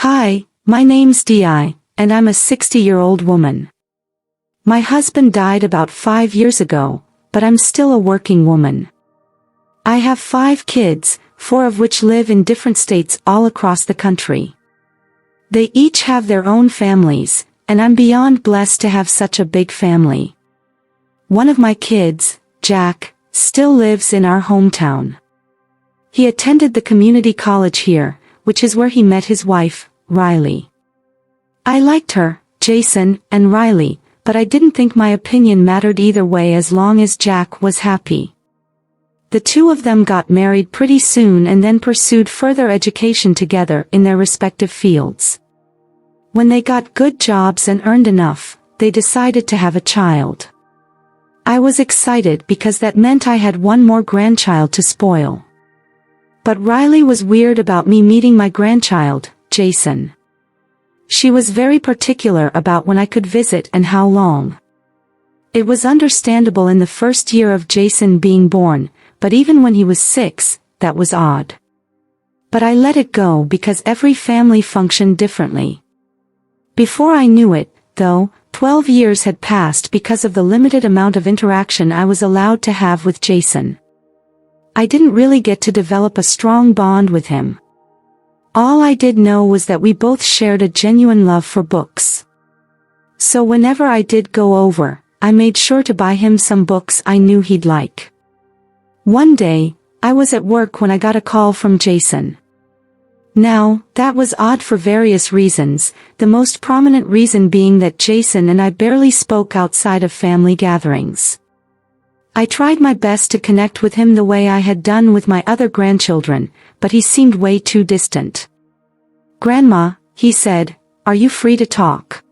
Hi, my name's Di, and I'm a 60-year-old woman. My husband died about 5 years ago, but I'm still a working woman. I have 5 kids, 4 of which live in different states all across the country. They each have their own families, and I'm beyond blessed to have such a big family. One of my kids, Jack, still lives in our hometown. He attended the community college here, which is where he met his wife, Riley. I liked her, Jason, and Riley, but I didn't think my opinion mattered either way as long as Jack was happy. The two of them got married pretty soon and then pursued further education together in their respective fields. When they got good jobs and earned enough, they decided to have a child. I was excited because that meant I had one more grandchild to spoil. But Riley was weird about me meeting my grandchild, Jason. She was very particular about when I could visit and how long. It was understandable in the first year of Jason being born, but even when he was 6, that was odd. But I let it go because every family functioned differently. Before I knew it, though, 12 years had passed because of the limited amount of interaction I was allowed to have with Jason. I didn't really get to develop a strong bond with him. All I did know was that we both shared a genuine love for books. So whenever I did go over, I made sure to buy him some books I knew he'd like. One day, I was at work when I got a call from Jason. Now, that was odd for various reasons, the most prominent reason being that Jason and I barely spoke outside of family gatherings. I tried my best to connect with him the way I had done with my other grandchildren, but he seemed way too distant. "Grandma," he said, "are you free to talk?"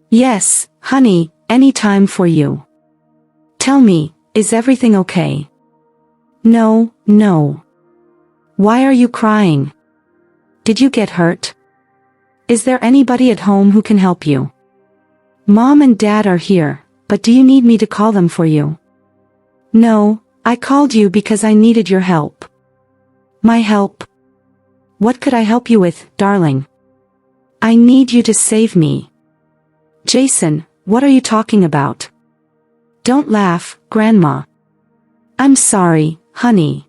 "Yes, honey, any time for you." "Tell me, is everything okay?" "No, no." "Why are you crying? Did you get hurt? Is there anybody at home who can help you?" "Mom and Dad are here, but do you need me to call them for you?" "No, I called you because I needed your help." "My help? What could I help you with, darling?" "I need you to save me." "Jason, what are you talking about?" "Don't laugh, Grandma." "I'm sorry, honey.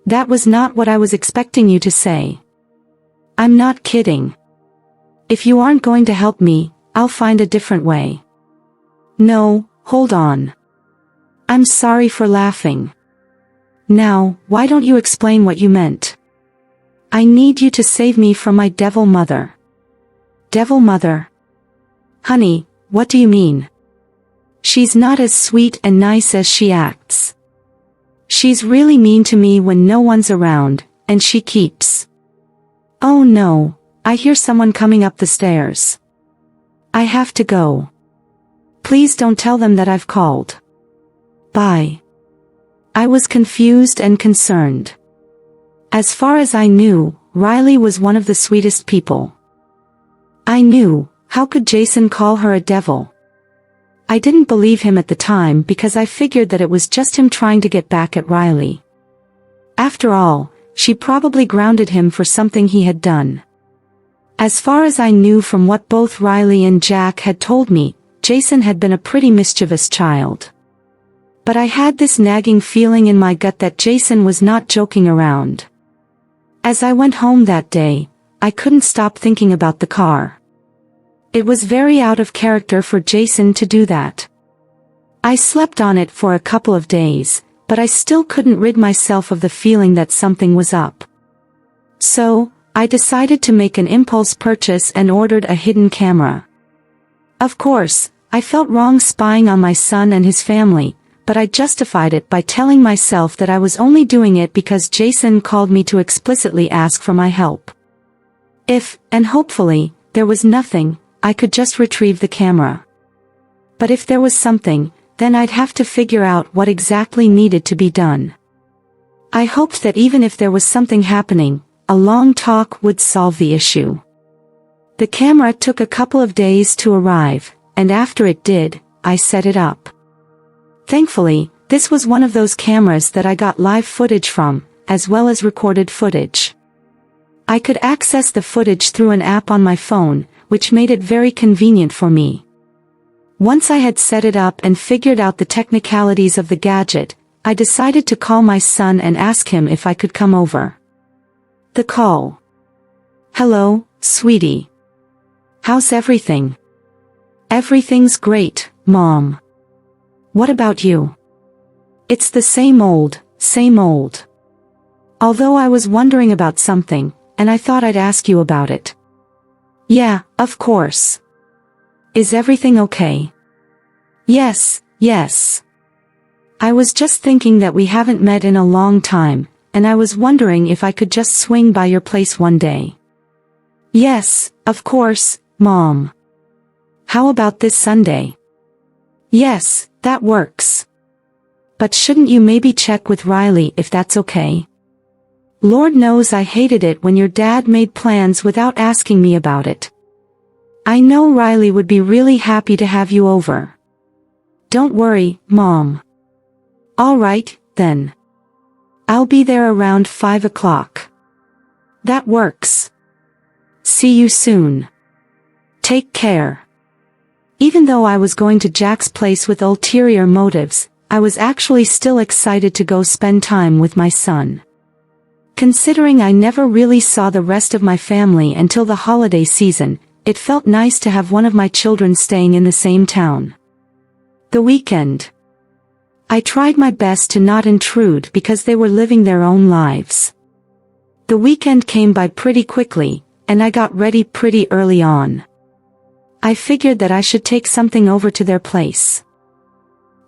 That was not what I was expecting you to say." "I'm not kidding. If you aren't going to help me, I'll find a different way." "No, hold on. I'm sorry for laughing. Now, why don't you explain what you meant?" "I need you to save me from my devil mother." "Devil mother? Honey, what do you mean?" "She's not as sweet and nice as she acts. She's really mean to me when no one's around, and she keeps—" "Oh no, I hear someone coming up the stairs. I have to go. Please don't tell them that I've called. Bye." I was confused and concerned. As far as I knew, Riley was one of the sweetest people. I knew, how could Jason call her a devil? I didn't believe him at the time because I figured that it was just him trying to get back at Riley. After all, she probably grounded him for something he had done. As far as I knew from what both Riley and Jack had told me, Jason had been a pretty mischievous child. But I had this nagging feeling in my gut that Jason was not joking around. As I went home that day, I couldn't stop thinking about the car. It was very out of character for Jason to do that. I slept on it for a couple of days, but I still couldn't rid myself of the feeling that something was up. So, I decided to make an impulse purchase and ordered a hidden camera. Of course, I felt wrong spying on my son and his family, but I justified it by telling myself that I was only doing it because Jason called me to explicitly ask for my help. If, and hopefully, there was nothing, I could just retrieve the camera. But if there was something, then I'd have to figure out what exactly needed to be done. I hoped that even if there was something happening, a long talk would solve the issue. The camera took a couple of days to arrive, and after it did, I set it up. Thankfully, this was one of those cameras that I got live footage from, as well as recorded footage. I could access the footage through an app on my phone, which made it very convenient for me. Once I had set it up and figured out the technicalities of the gadget, I decided to call my son and ask him if I could come over. The call. Hello, sweetie. How's everything? Everything's great, Mom. What about you? It's the same old, same old. Although I was wondering about something, and I thought I'd ask you about it. Yeah, of course. Is everything okay? Yes, yes. I was just thinking that we haven't met in a long time, and I was wondering if I could just swing by your place one day. Yes, of course, Mom. How about this Sunday? Yes, that works. But shouldn't you maybe check with Riley if that's okay? Lord knows I hated it when your dad made plans without asking me about it. I know Riley would be really happy to have you over. Don't worry, Mom. All right, then. I'll be there around 5 o'clock. That works. See you soon. Take care. Even though I was going to Jack's place with ulterior motives, I was actually still excited to go spend time with my son. Considering I never really saw the rest of my family until the holiday season, it felt nice to have one of my children staying in the same town. The weekend. I tried my best to not intrude because they were living their own lives. The weekend came by pretty quickly, and I got ready pretty early on. I figured that I should take something over to their place.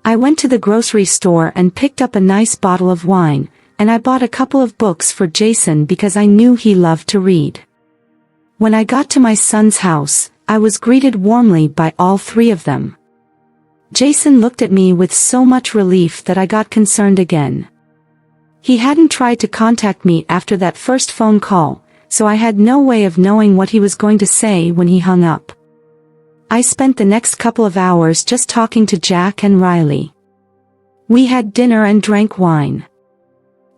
I went to the grocery store and picked up a nice bottle of wine, and I bought a couple of books for Jason because I knew he loved to read. When I got to my son's house, I was greeted warmly by all three of them. Jason looked at me with so much relief that I got concerned again. He hadn't tried to contact me after that first phone call, so I had no way of knowing what he was going to say when he hung up. I spent the next couple of hours just talking to Jack and Riley. We had dinner and drank wine.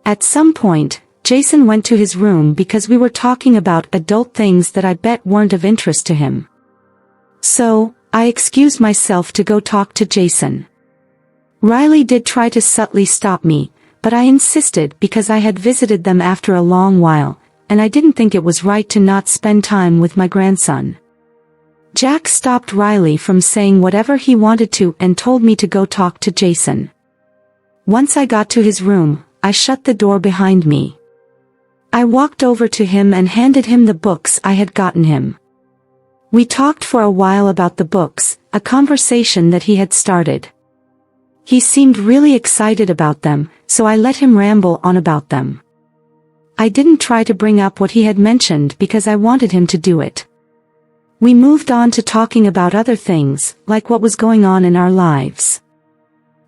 At some point, Jason went to his room because we were talking about adult things that I bet weren't of interest to him. So, I excused myself to go talk to Jason. Riley did try to subtly stop me, but I insisted because I had visited them after a long while, and I didn't think it was right to not spend time with my grandson. Jack stopped Riley from saying whatever he wanted to and told me to go talk to Jason. Once I got to his room, I shut the door behind me. I walked over to him and handed him the books I had gotten him. We talked for a while about the books, a conversation that he had started. He seemed really excited about them, so I let him ramble on about them. I didn't try to bring up what he had mentioned because I wanted him to do it. We moved on to talking about other things, like what was going on in our lives.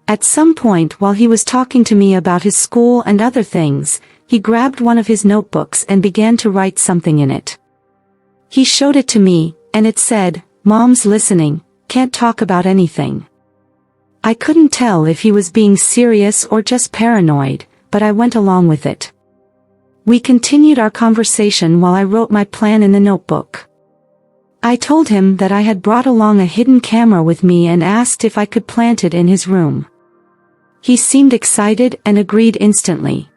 At some point while he was talking to me about his school and other things, he grabbed one of his notebooks and began to write something in it. He showed it to me, and it said, "Mom's listening, can't talk about anything." I couldn't tell if he was being serious or just paranoid, but I went along with it. We continued our conversation while I wrote my plan in the notebook. I told him that I had brought along a hidden camera with me and asked if I could plant it in his room. He seemed excited and agreed instantly.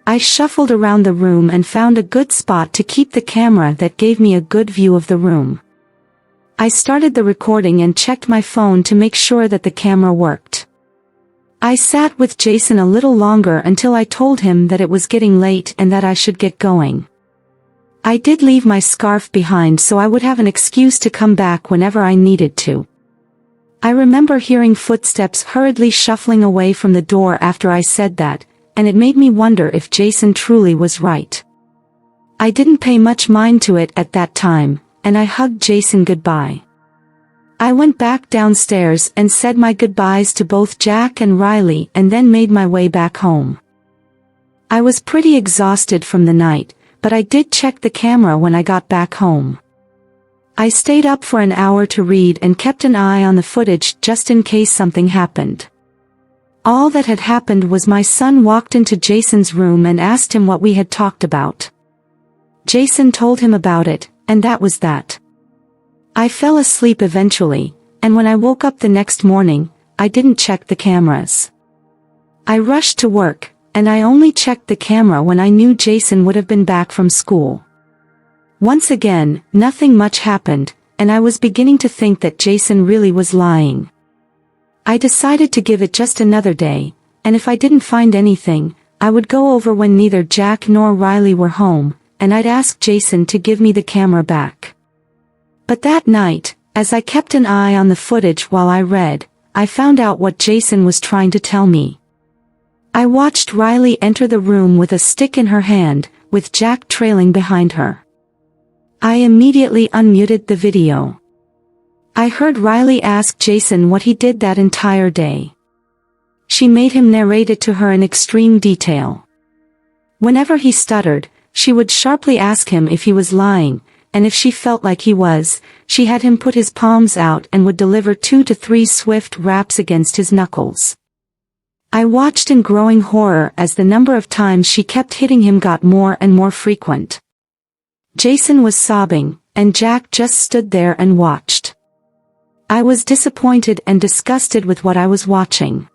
I shuffled around the room and found a good spot to keep the camera that gave me a good view of the room. I started the recording and checked my phone to make sure that the camera worked. I sat with Jason a little longer until I told him that it was getting late and that I should get going. I did leave my scarf behind so I would have an excuse to come back whenever I needed to. I remember hearing footsteps hurriedly shuffling away from the door after I said that, and it made me wonder if Jason truly was right. I didn't pay much mind to it at that time, and I hugged Jason goodbye. I went back downstairs and said my goodbyes to both Jack and Riley and then made my way back home. I was pretty exhausted from the night, but I did check the camera when I got back home. I stayed up for an hour to read and kept an eye on the footage just in case something happened. All that had happened was my son walked into Jason's room and asked him what we had talked about. Jason told him about it, and that was that. I fell asleep eventually, and when I woke up the next morning, I didn't check the cameras. I rushed to work, and I only checked the camera when I knew Jason would have been back from school. Once again, nothing much happened, and I was beginning to think that Jason really was lying. I decided to give it just another day, and if I didn't find anything, I would go over when neither Jack nor Riley were home, and I'd ask Jason to give me the camera back. But that night, as I kept an eye on the footage while I read, I found out what Jason was trying to tell me. I watched Riley enter the room with a stick in her hand, with Jack trailing behind her. I immediately unmuted the video. I heard Riley ask Jason what he did that entire day. She made him narrate it to her in extreme detail. Whenever he stuttered, she would sharply ask him if he was lying, and if she felt like he was, she had him put his palms out and would deliver 2 to 3 swift raps against his knuckles. I watched in growing horror as the number of times she kept hitting him got more and more frequent. Jason was sobbing, and Jack just stood there and watched. I was disappointed and disgusted with what I was watching.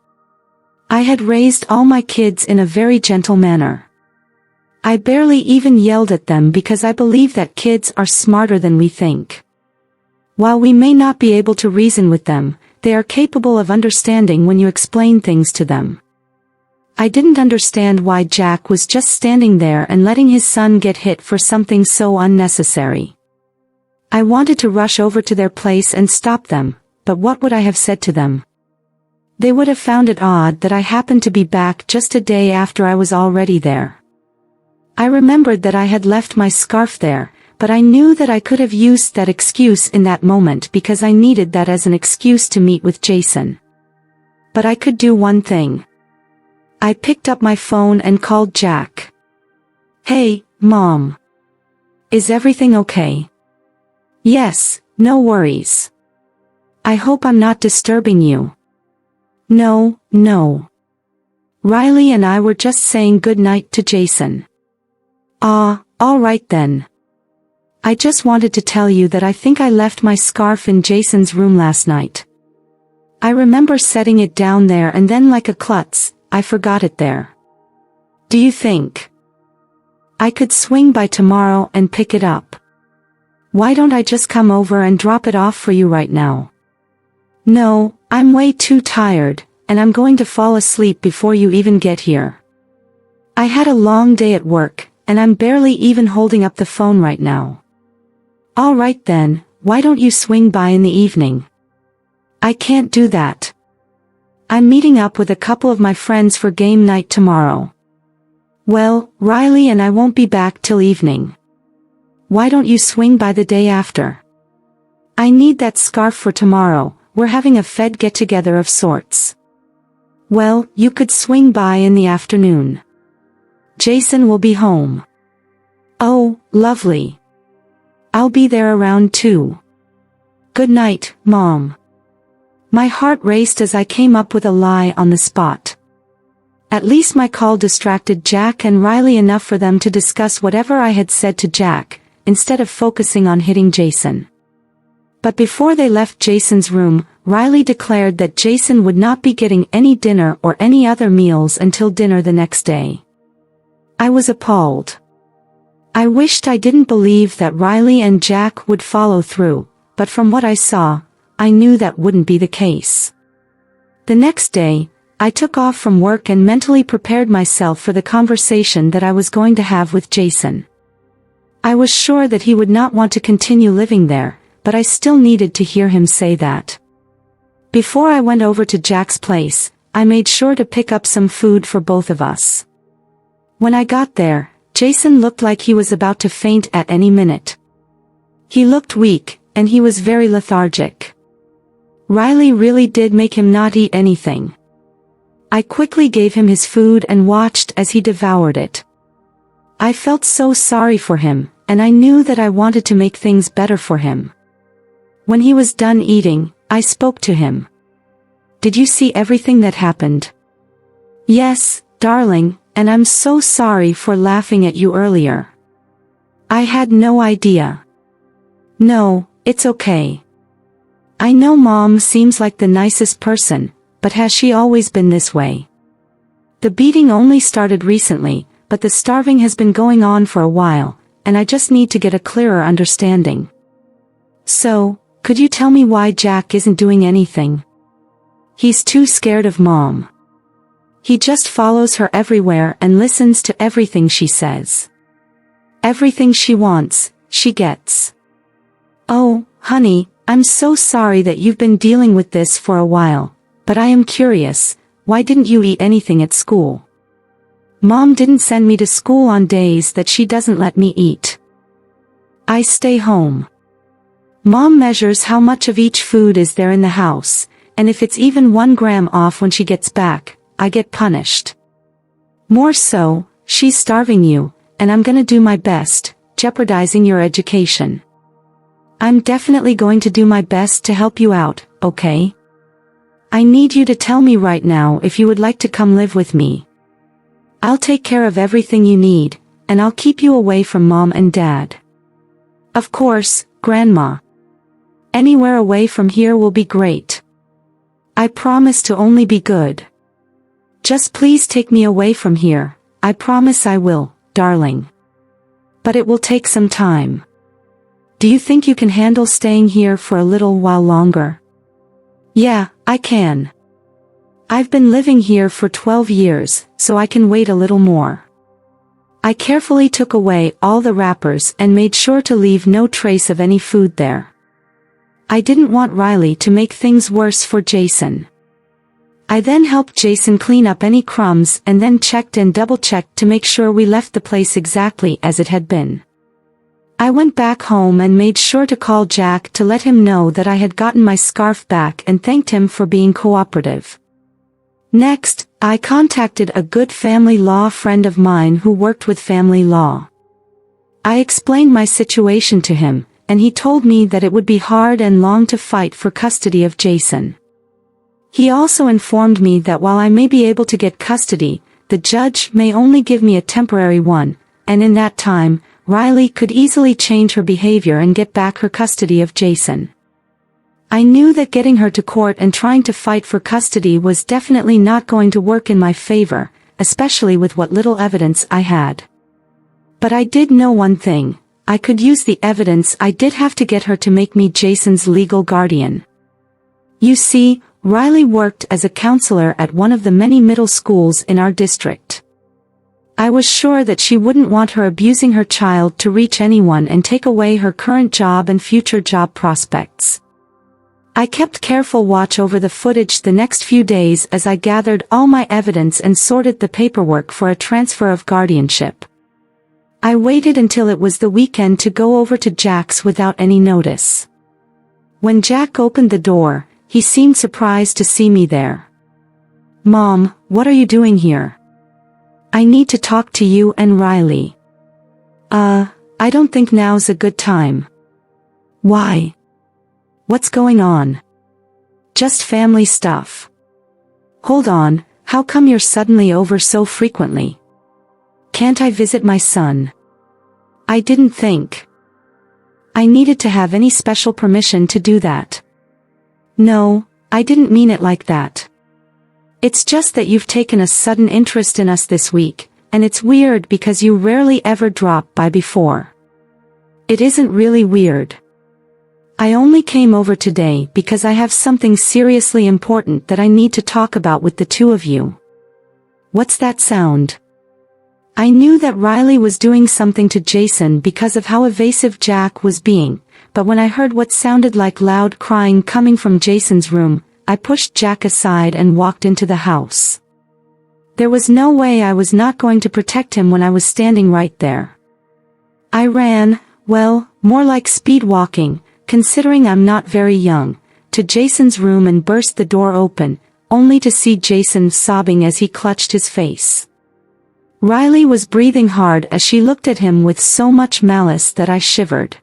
I had raised all my kids in a very gentle manner. I barely even yelled at them because I believe that kids are smarter than we think. While we may not be able to reason with them, they are capable of understanding when you explain things to them. I didn't understand why Jack was just standing there and letting his son get hit for something so unnecessary. I wanted to rush over to their place and stop them, but what would I have said to them? They would have found it odd that I happened to be back just a day after I was already there. I remembered that I had left my scarf there, but I knew that I could have used that excuse in that moment because I needed that as an excuse to meet with Jason. But I could do one thing. I picked up my phone and called Jack. "Hey, Mom. Is everything okay?" "Yes, no worries. I hope I'm not disturbing you." "No, no. Riley and I were just saying good night to Jason." "Ah, all right then. I just wanted to tell you that I think I left my scarf in Jason's room last night. I remember setting it down there and then like a klutz, I forgot it there. Do you think I could swing by tomorrow and pick it up? Why don't I just come over and drop it off for you right now?" "No, I'm way too tired, and I'm going to fall asleep before you even get here. I had a long day at work, and I'm barely even holding up the phone right now." "All right then, why don't you swing by in the evening?" "I can't do that. I'm meeting up with a couple of my friends for game night tomorrow." "Well, Riley and I won't be back till evening. Why don't you swing by the day after? I need that scarf for tomorrow, we're having a Fed get-together of sorts." "Well, you could swing by in the afternoon. Jason will be home." "Oh, lovely. I'll be there around 2. Good night, Mom." My heart raced as I came up with a lie on the spot. At least my call distracted Jack and Riley enough for them to discuss whatever I had said to Jack, instead of focusing on hitting Jason. But before they left Jason's room, Riley declared that Jason would not be getting any dinner or any other meals until dinner the next day. I was appalled. I wished I didn't believe that Riley and Jack would follow through, but from what I saw, I knew that wouldn't be the case. The next day, I took off from work and mentally prepared myself for the conversation that I was going to have with Jason. I was sure that he would not want to continue living there, but I still needed to hear him say that. Before I went over to Jack's place, I made sure to pick up some food for both of us. When I got there, Jason looked like he was about to faint at any minute. He looked weak, and he was very lethargic. Riley really did make him not eat anything. I quickly gave him his food and watched as he devoured it. I felt so sorry for him, and I knew that I wanted to make things better for him. When he was done eating, I spoke to him. "Did you see everything that happened?" "Yes, darling, and I'm so sorry for laughing at you earlier." I had no idea. No, it's okay. I know Mom seems like the nicest person, but has she always been this way? The beating only started recently, but the starving has been going on for a while, and I just need to get a clearer understanding. So, could you tell me why Jack isn't doing anything? He's too scared of Mom. He just follows her everywhere and listens to everything she says. Everything she wants, she gets. Oh, honey, I'm so sorry that you've been dealing with this for a while, but I am curious, why didn't you eat anything at school? Mom didn't send me to school on days that she doesn't let me eat. I stay home. Mom measures how much of each food is there in the house, and if it's even 1 gram off when she gets back, I get punished. More so, she's starving you, and I'm gonna do my best, jeopardizing your education. I'm definitely going to do my best to help you out, okay? I need you to tell me right now if you would like to come live with me. I'll take care of everything you need, and I'll keep you away from Mom and Dad. Of course, Grandma. Anywhere away from here will be great. I promise to only be good. Just please take me away from here, I promise I will, darling. But it will take some time. Do you think you can handle staying here for a little while longer? Yeah, I can. I've been living here for 12 years, so I can wait a little more. I carefully took away all the wrappers and made sure to leave no trace of any food there. I didn't want Riley to make things worse for Jason. I then helped Jason clean up any crumbs and then checked and double-checked to make sure we left the place exactly as it had been. I went back home and made sure to call Jack to let him know that I had gotten my scarf back and thanked him for being cooperative. Next, I contacted a good family law friend of mine who worked with family law. I explained my situation to him, and he told me that it would be hard and long to fight for custody of Jason. He also informed me that while I may be able to get custody, the judge may only give me a temporary one, and in that time, Riley could easily change her behavior and get back her custody of Jason. I knew that getting her to court and trying to fight for custody was definitely not going to work in my favor, especially with what little evidence I had. But I did know one thing, I could use the evidence. I did have to get her to make me Jason's legal guardian. You see, Riley worked as a counselor at one of the many middle schools in our district. I was sure that she wouldn't want her abusing her child to reach anyone and take away her current job and future job prospects. I kept careful watch over the footage the next few days as I gathered all my evidence and sorted the paperwork for a transfer of guardianship. I waited until it was the weekend to go over to Jack's without any notice. When Jack opened the door, he seemed surprised to see me there. "Mom, what are you doing here? I need to talk to you and Riley." I don't think now's a good time." "Why? What's going on?" "Just family stuff." "Hold on, how come you're suddenly over so frequently? Can't I visit my son?" "I didn't think I needed to have any special permission to do that." "No, I didn't mean it like that. It's just that you've taken a sudden interest in us this week, and it's weird because you rarely ever drop by before." "It isn't really weird. I only came over today because I have something seriously important that I need to talk about with the two of you." "What's that sound?" I knew that Riley was doing something to Jason because of how evasive Jack was being, but when I heard what sounded like loud crying coming from Jason's room, I pushed Jack aside and walked into the house. There was no way I was not going to protect him when I was standing right there. I ran, well, more like speed walking, considering I'm not very young, to Jason's room and burst the door open, only to see Jason sobbing as he clutched his face. Riley was breathing hard as she looked at him with so much malice that I shivered.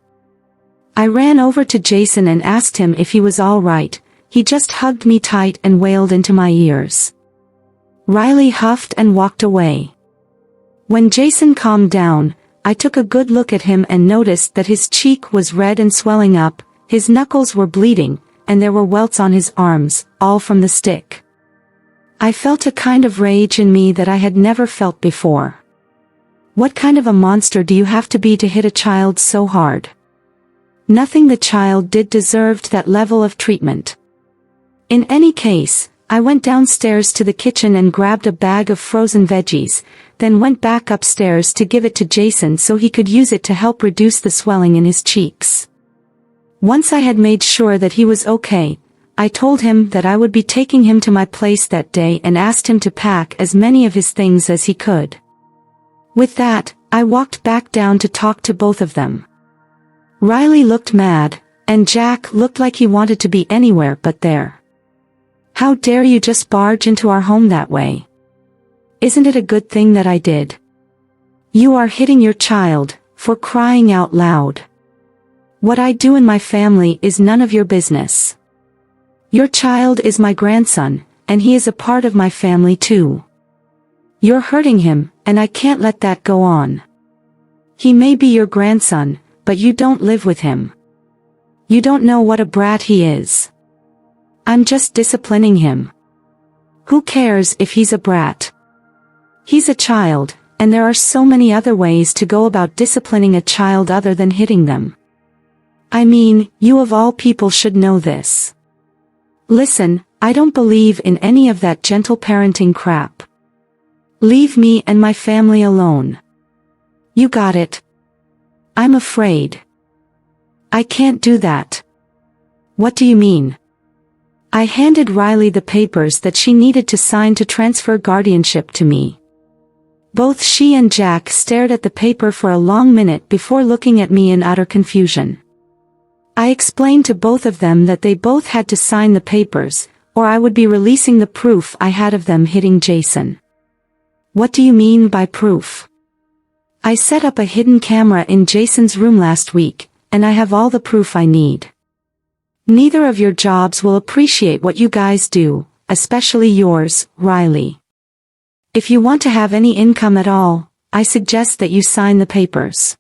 I ran over to Jason and asked him if he was all right. He just hugged me tight and wailed into my ears. Riley huffed and walked away. When Jason calmed down, I took a good look at him and noticed that his cheek was red and swelling up, his knuckles were bleeding, and there were welts on his arms, all from the stick. I felt a kind of rage in me that I had never felt before. What kind of a monster do you have to be to hit a child so hard? Nothing the child did deserved that level of treatment. In any case, I went downstairs to the kitchen and grabbed a bag of frozen veggies, then went back upstairs to give it to Jason so he could use it to help reduce the swelling in his cheeks. Once I had made sure that he was okay, I told him that I would be taking him to my place that day and asked him to pack as many of his things as he could. With that, I walked back down to talk to both of them. Riley looked mad, and Jack looked like he wanted to be anywhere but there. How dare you just barge into our home that way? Isn't it a good thing that I did? You are hitting your child, for crying out loud. What I do in my family is none of your business. Your child is my grandson, and he is a part of my family too. You're hurting him, and I can't let that go on. He may be your grandson, but you don't live with him. You don't know what a brat he is. I'm just disciplining him. Who cares if he's a brat? He's a child, and there are so many other ways to go about disciplining a child other than hitting them. I mean, you of all people should know this. Listen, I don't believe in any of that gentle parenting crap. Leave me and my family alone. You got it? I'm afraid. I can't do that. What do you mean? I handed Riley the papers that she needed to sign to transfer guardianship to me. Both she and Jack stared at the paper for a long minute before looking at me in utter confusion. I explained to both of them that they both had to sign the papers, or I would be releasing the proof I had of them hitting Jason. What do you mean by proof? I set up a hidden camera in Jason's room last week, and I have all the proof I need. Neither of your jobs will appreciate what you guys do, especially yours, Riley. If you want to have any income at all, I suggest that you sign the papers.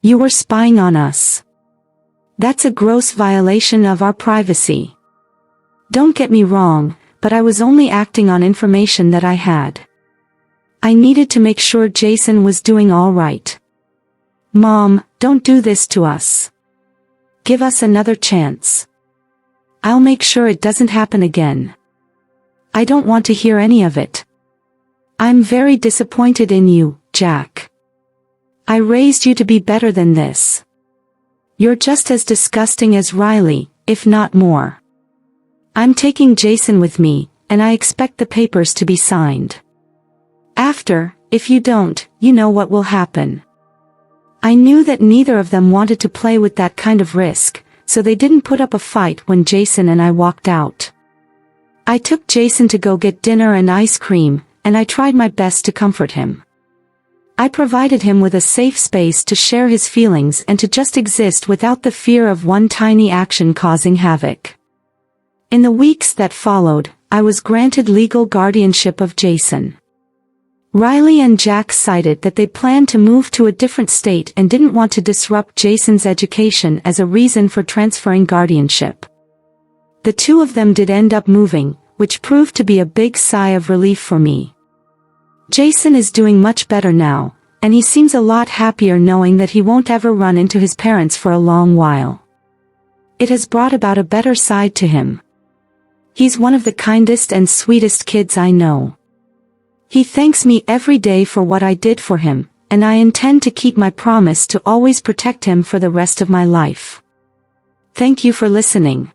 You were spying on us. That's a gross violation of our privacy. Don't get me wrong, but I was only acting on information that I had. I needed to make sure Jason was doing all right. Mom, don't do this to us. Give us another chance. I'll make sure it doesn't happen again. I don't want to hear any of it. I'm very disappointed in you, Jack. I raised you to be better than this. You're just as disgusting as Riley, if not more. I'm taking Jason with me, and I expect the papers to be signed. After, if you don't, you know what will happen. I knew that neither of them wanted to play with that kind of risk, so they didn't put up a fight when Jason and I walked out. I took Jason to go get dinner and ice cream, and I tried my best to comfort him. I provided him with a safe space to share his feelings and to just exist without the fear of one tiny action causing havoc. In the weeks that followed, I was granted legal guardianship of Jason. Riley and Jack cited that they planned to move to a different state and didn't want to disrupt Jason's education as a reason for transferring guardianship. The two of them did end up moving, which proved to be a big sigh of relief for me. Jason is doing much better now, and he seems a lot happier knowing that he won't ever run into his parents for a long while. It has brought about a better side to him. He's one of the kindest and sweetest kids I know. He thanks me every day for what I did for him, and I intend to keep my promise to always protect him for the rest of my life. Thank you for listening.